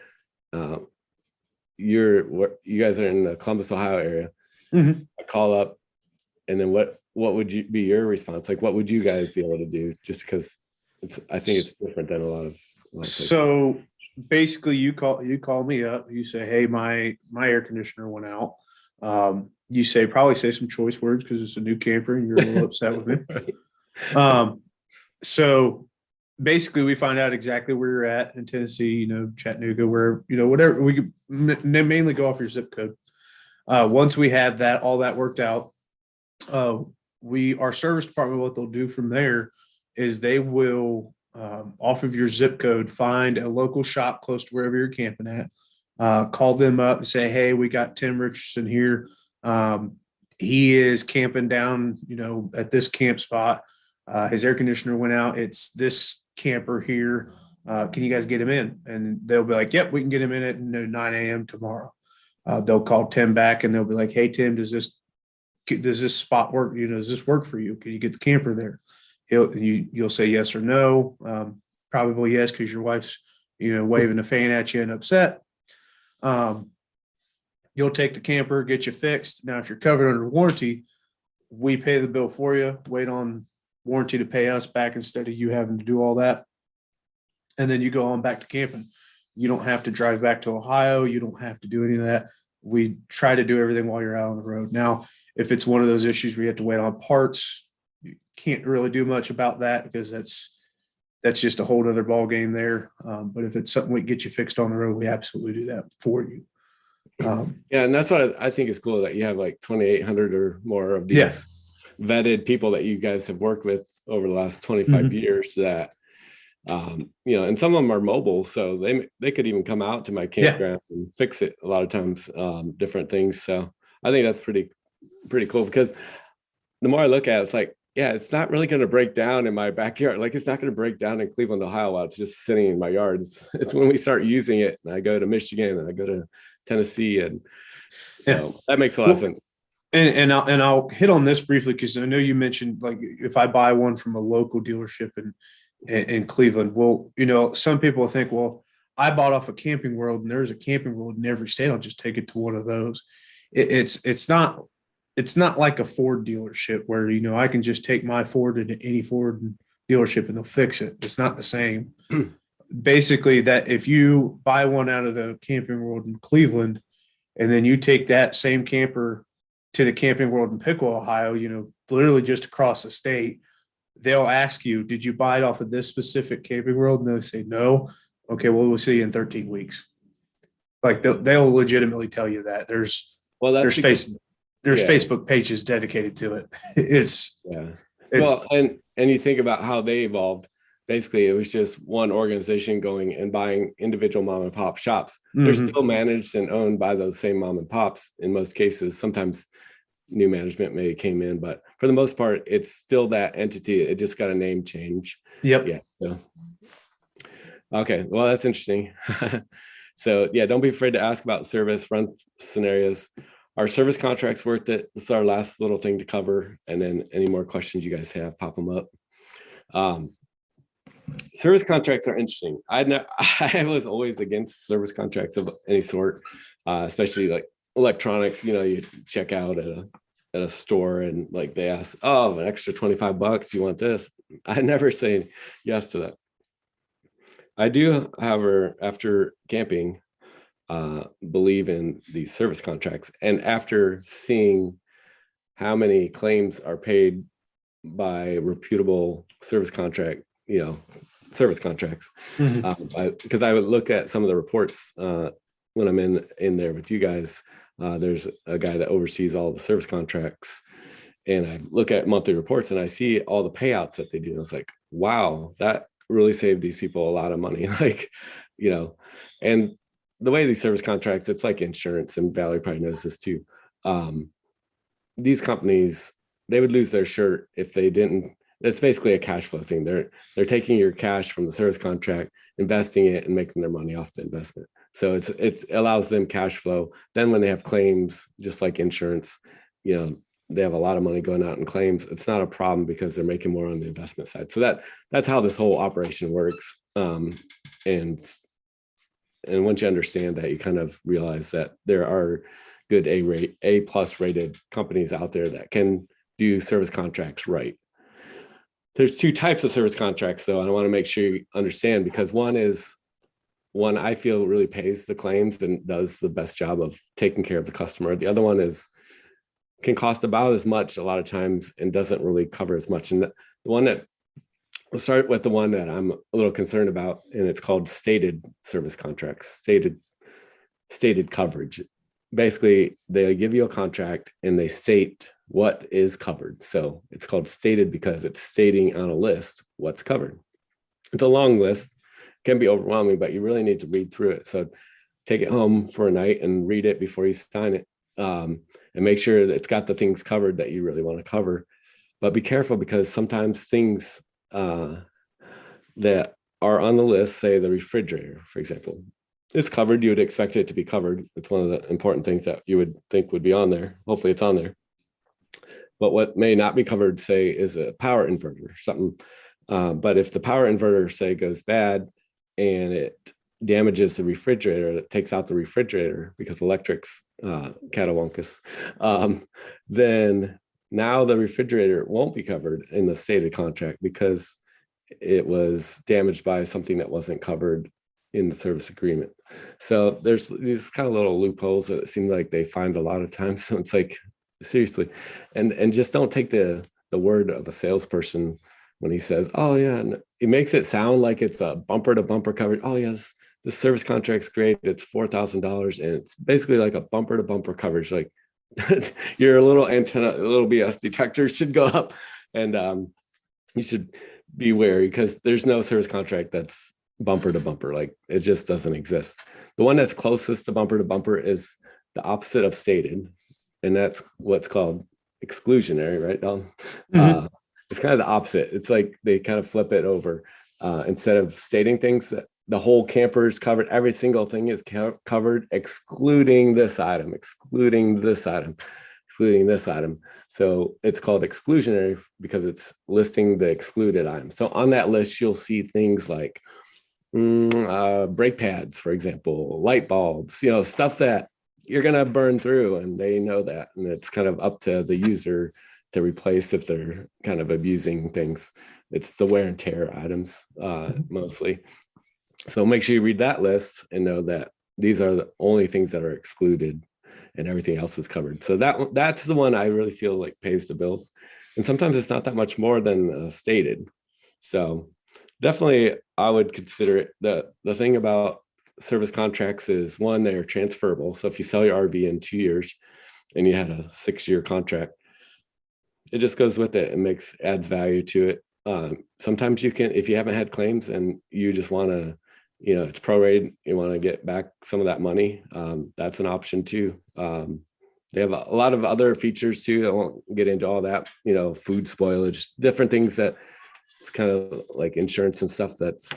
You guys are in the Columbus, Ohio area. I call up, and then what would be your response? Like, what would you guys be able to do? Just because I think it's different than a lot of so basically, you call me up, you say, hey, my air conditioner went out. You probably say some choice words because it's a new camper and you're a little upset with me. Right. So basically, we find out exactly where you're at in Tennessee, Chattanooga, where, whatever. We could mainly go off your zip code. Once we have all that worked out, our service department, what they'll do from there is they will, off of your zip code, find a local shop close to wherever you're camping at, call them up and say, hey, we got Tim Richardson here. He is camping down, at this camp spot. His air conditioner went out. It's this camper here. Can you guys get him in? And they'll be like, yep, we can get him in at 9 a.m. tomorrow. They'll call Tim back and they'll be like, hey, Tim, does this spot work? Does this work for you? Can you get the camper there? You'll say yes or no. Probably yes, because your wife's, waving a fan at you and upset. You'll take the camper, get you fixed. Now, if you're covered under warranty, we pay the bill for you, wait on warranty to pay us back instead of you having to do all that. And then you go on back to camping. You don't have to drive back to Ohio. You don't have to do any of that. we try to do everything while you're out on the road. Now, if it's one of those issues where you have to wait on parts, you can't really do much about that because that's just a whole other ball game there. But if it's something we can get you fixed on the road, we absolutely do that for you. Yeah, and that's what I think is cool, that you have like 2,800 or more of these Yeah. vetted people that you guys have worked with over the last 25 Mhm. years that, and some of them are mobile, so they could even come out to my campground and fix it a lot of times, different things. So I think that's pretty cool, because the more I look at it, it's like, yeah, it's not really going to break down in my backyard. Like, it's not going to break down in Cleveland, Ohio, while it's just sitting in my yard. It's when we start using it, and I go to Michigan and I go to Tennessee, and so that makes a lot of sense. And I'll hit on this briefly because I know you mentioned, like, if I buy one from a local dealership in Cleveland, well, some people think, well, I bought off a Camping World and there's a Camping World in every state. I'll just take it to one of those. It's not like a Ford dealership where, I can just take my Ford into any Ford dealership and they'll fix it. It's not the same. Basically, that if you buy one out of the Camping World in Cleveland and then you take that same camper to the Camping World in Piqua, Ohio, literally just across the state, they'll ask you, did you buy it off of this specific Camping World? And they'll say, no. Okay, well, we'll see you in 13 weeks. Like, they'll legitimately tell you that. There's Facebook pages dedicated to it. It's well, and you think about how they evolved. Basically, it was just one organization going and buying individual mom and pop shops. They're still managed and owned by those same mom and pops in most cases. Sometimes new management may came in, but for the most part, it's still that entity. It just got a name change. Yep. Yeah. So, okay. Well, that's interesting. So yeah, don't be afraid to ask about service run scenarios. Are service contracts worth it? This is our last little thing to cover. And then any more questions you guys have, pop them up. Service contracts are interesting. I was always against service contracts of any sort, especially like electronics. You check out at a store and like they ask, oh, an extra $25, you want this? I never say yes to that. I do, however, after camping, believe in these service contracts, and after seeing how many claims are paid by reputable service contracts, because I would look at some of the reports when I'm in there with you guys. There's a guy that oversees all the service contracts, and I look at monthly reports and I see all the payouts that they do. And it's like, wow, that really saved these people a lot of money. And the way these service contracts, it's like insurance, and Valerie probably knows this too. These companies, they would lose their shirt if they didn't. It's basically a cash flow thing. They're taking your cash from the service contract, investing it, and making their money off the investment. So it allows them cash flow. Then when they have claims, just like insurance, they have a lot of money going out in claims. It's not a problem because they're making more on the investment side. So that's how this whole operation works. And once you understand that, you kind of realize that there are good A+ rated companies out there that can do service contracts right. There's two types of service contracts, though, and I want to make sure you understand, because one I feel really pays the claims and does the best job of taking care of the customer. The other one can cost about as much a lot of times and doesn't really cover as much. And the one that we'll start with, the one that I'm a little concerned about, and it's called stated service contracts, stated coverage. Basically, they give you a contract and they state what is covered. So it's called stated because it's stating on a list what's covered. It's a long list, can be overwhelming, but you really need to read through it. So take it home for a night and read it before you sign it, and make sure that it's got the things covered that you really want to cover. But be careful, because sometimes things that are on the list, say the refrigerator, for example, it's covered. You would expect it to be covered. It's one of the important things that you would think would be on there. Hopefully it's on there. But what may not be covered, say, is a power inverter, something. But if the power inverter, say, goes bad and it damages the refrigerator, it takes out the refrigerator because electric's catawonkus, then now the refrigerator won't be covered in the stated contract because it was damaged by something that wasn't covered in the service agreement. So there's these kind of little loopholes that seem like they find a lot of times. So it's like, seriously, and just don't take the word of a salesperson when he says, "Oh yeah," and it makes it sound like it's a bumper to bumper coverage. Oh yes, the service contract's great. It's $4,000, and it's basically like a bumper to bumper coverage. Like your little antenna, a little BS detector should go up, and you should be wary because there's no service contract that's bumper to bumper. Like it just doesn't exist. The one that's closest to bumper is the opposite of stated, and that's what's called exclusionary, right, Don? Mhm. It's kind of the opposite. It's like they kind of flip it over. Instead of stating things that the whole camper is covered, every single thing is covered, excluding this item, excluding this item, excluding this item. So it's called exclusionary because it's listing the excluded item. So on that list, you'll see things like brake pads, for example, light bulbs, stuff that you're going to burn through, and they know that. And it's kind of up to the user to replace if they're kind of abusing things. It's the wear and tear items mostly. So make sure you read that list and know that these are the only things that are excluded and everything else is covered. So that's the one I really feel like pays the bills. And sometimes it's not that much more than stated. So definitely I would consider it. The thing about service contracts is, one, they're transferable. So if you sell your RV in 2 years and you had a 6-year contract, it just goes with it and adds value to it. Sometimes you can, if you haven't had claims and you just want to, it's prorated, you want to get back some of that money, that's an option too. They have a lot of other features too. I won't get into all that, food spoilage, different things that it's kind of like insurance and stuff that's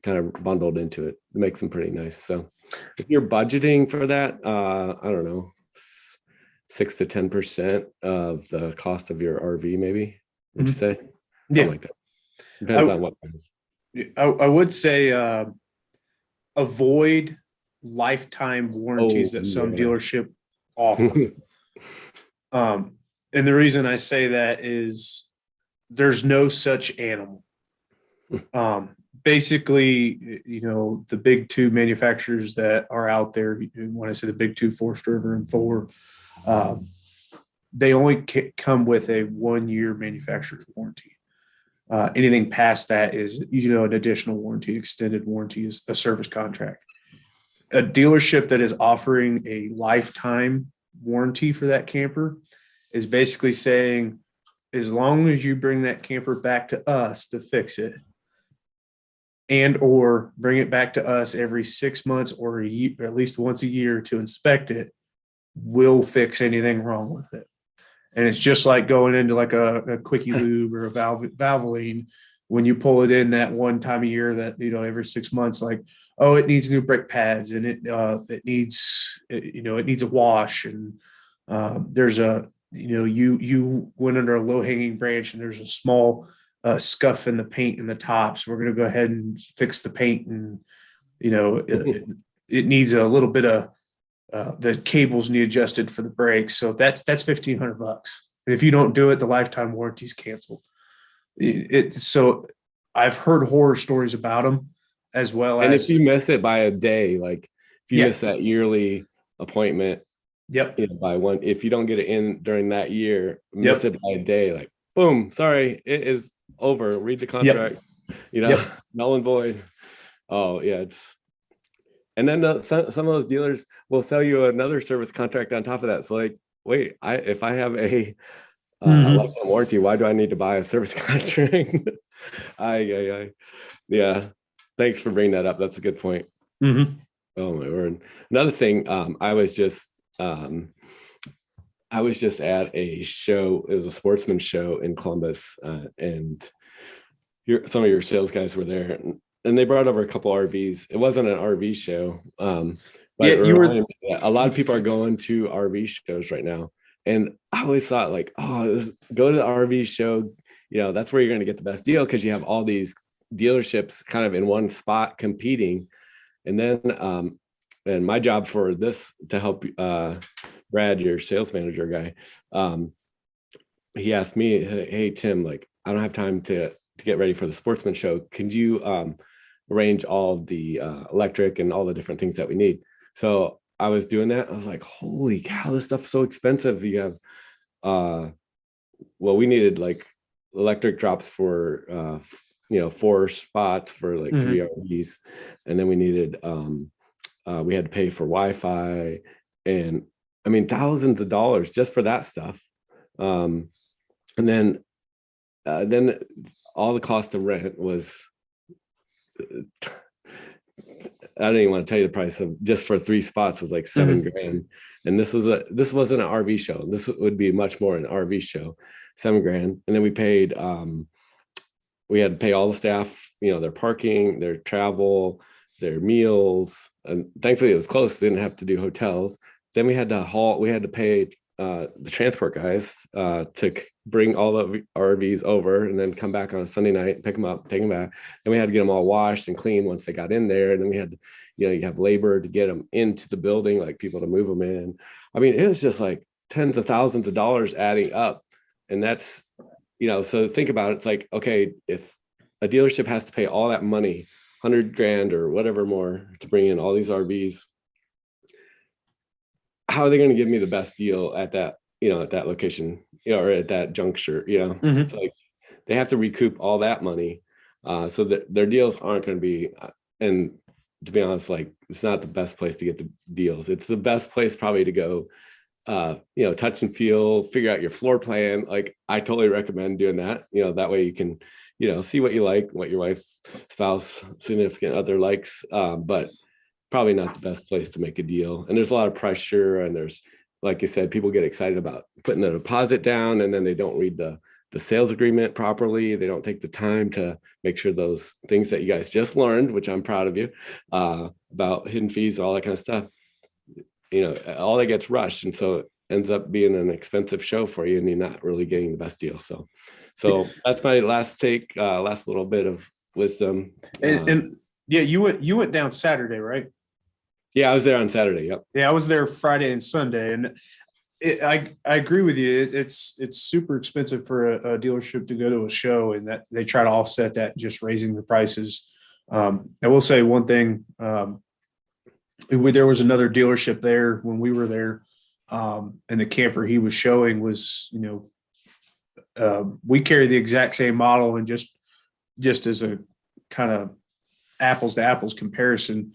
kind of bundled into it. It makes them pretty nice. So if you're budgeting for that, I don't know, 6 to 10% of the cost of your RV, maybe, would you say? Yeah. Something like that. Depends on what. I would say avoid lifetime warranties that some dealership offer. And the reason I say that is there's no such animal. Basically, the big two manufacturers that are out there, when I say the big two, Forest River and Thor, they only come with a 1-year manufacturer's warranty. Anything past that is, an additional warranty. Extended warranty is the service contract. A dealership that is offering a lifetime warranty for that camper is basically saying, as long as you bring that camper back to us to fix it, and or bring it back to us every 6 months or a year, or at least once a year, to inspect it, we'll fix anything wrong with it. And it's just like going into like a quickie lube or a Valvoline. When you pull it in that one time a year, that every 6 months, like, oh, it needs new brake pads, and it needs a wash, and there's a you went under a low hanging branch and there's a small scuff in the paint in the top, so we're going to go ahead and fix the paint, and it needs a little bit of the cables need adjusted for the brakes, so that's $1,500. And if you don't do it, the lifetime warranty is canceled. So I've heard horror stories about them, as well and as, if you miss it by a day, like if you miss that yearly appointment, by one, if you don't get it in during that year, miss it by a day, like boom, sorry, it is over. Read the contract, null and void. Oh yeah, and then some of those dealers will sell you another service contract on top of that. So like, wait, if I have a lifetime warranty, why do I need to buy a service contract? Yeah. Thanks for bringing that up. That's a good point. Mm-hmm. Oh my word. Another thing, I was just at a show. It was a sportsman show in Columbus, and some of your sales guys were there, and they brought over a couple RVs. It wasn't an RV show, but a lot of people are going to RV shows right now. And I always thought, like, go to the RV show. That's where you're going to get the best deal, because you have all these dealerships kind of in one spot competing. And then, and my job for this, to help Brad, your sales manager guy, he asked me, hey, Tim, like, I don't have time to get ready for the sportsman show. Could you arrange all of the electric and all the different things that we need. So I was doing that. I was like, holy cow, this stuff's so expensive. You have, well, we needed like electric drops for, 4 spots for like 3 RVs. And then we needed, we had to pay for Wi-Fi, and I mean, thousands of dollars just for that stuff. And then all the cost of rent was, I don't even want to tell you the price of just for 3 spots was like $7,000. And this wasn't an RV show. This would be much more an RV show, $7,000. And then we paid, we had to pay all the staff, their parking, their travel, their meals. And thankfully it was close. Didn't have to do hotels. Then we had to pay the transport guys to bring all the RVs over and then come back on a Sunday night, pick them up, take them back. Then we had to get them all washed and clean once they got in there. And then we had, you have labor to get them into the building, like people to move them in. I mean, it was just like tens of thousands of dollars adding up. And that's, so think about it. It's like, okay, if a dealership has to pay all that money, $100,000 or whatever more to bring in all these RVs, how are they going to give me the best deal at that, at that location, or at that juncture? It's like they have to recoup all that money, so that their deals aren't going to be. And to be honest, like, it's not the best place to get the deals. It's the best place probably to go, touch and feel, figure out your floor plan. Like, I totally recommend doing that. That way you can, see what you like, what your wife, spouse, significant other likes, but probably not the best place to make a deal. And there's a lot of pressure, and there's, like you said, people get excited about putting the deposit down, and then they don't read the sales agreement properly. They don't take the time to make sure those things that you guys just learned, which I'm proud of you, about hidden fees, all that kind of stuff, all that gets rushed. And so it ends up being an expensive show for you, and you're not really getting the best deal. So that's my last little bit of wisdom. And yeah, you went down Saturday, right? Yeah, I was there on Saturday. Yep. Yeah, I was there Friday and Sunday, and I agree with you. It's super expensive for a dealership to go to a show, and that they try to offset that just raising the prices. I will say one thing. There was another dealership there when we were there, and the camper he was showing was, we carry the exact same model, and just as a kind of apples to apples comparison,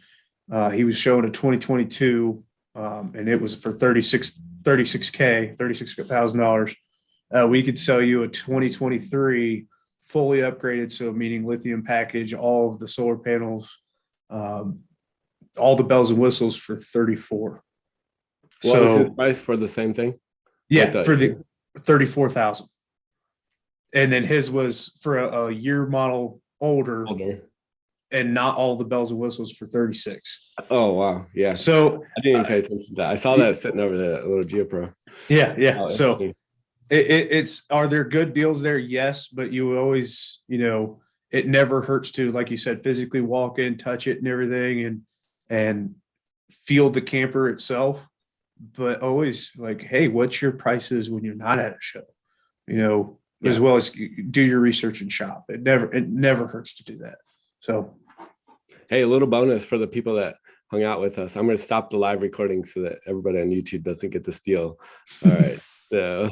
he was showing a 2022, and it was for $36,000. We could sell you a 2023 fully upgraded, so meaning lithium package, all of the solar panels, all the bells and whistles, for 34. What was his price for the same thing? Yeah, for the 34,000. And then his was for a year model older, and not all the bells and whistles, for 36. Oh, wow. Yeah. So I didn't even pay attention to that. I saw that sitting over the little GeoPro. Yeah. Yeah. So it's, are there good deals there? Yes. But you always, it never hurts to, like you said, physically walk in, touch it and everything, and feel the camper itself. But always, like, hey, what's your prices when you're not at a show? As well as do your research and shop. It never hurts to do that. So, hey, a little bonus for the people that hung out with us. I'm going to stop the live recording so that everybody on YouTube doesn't get the steal. All right. So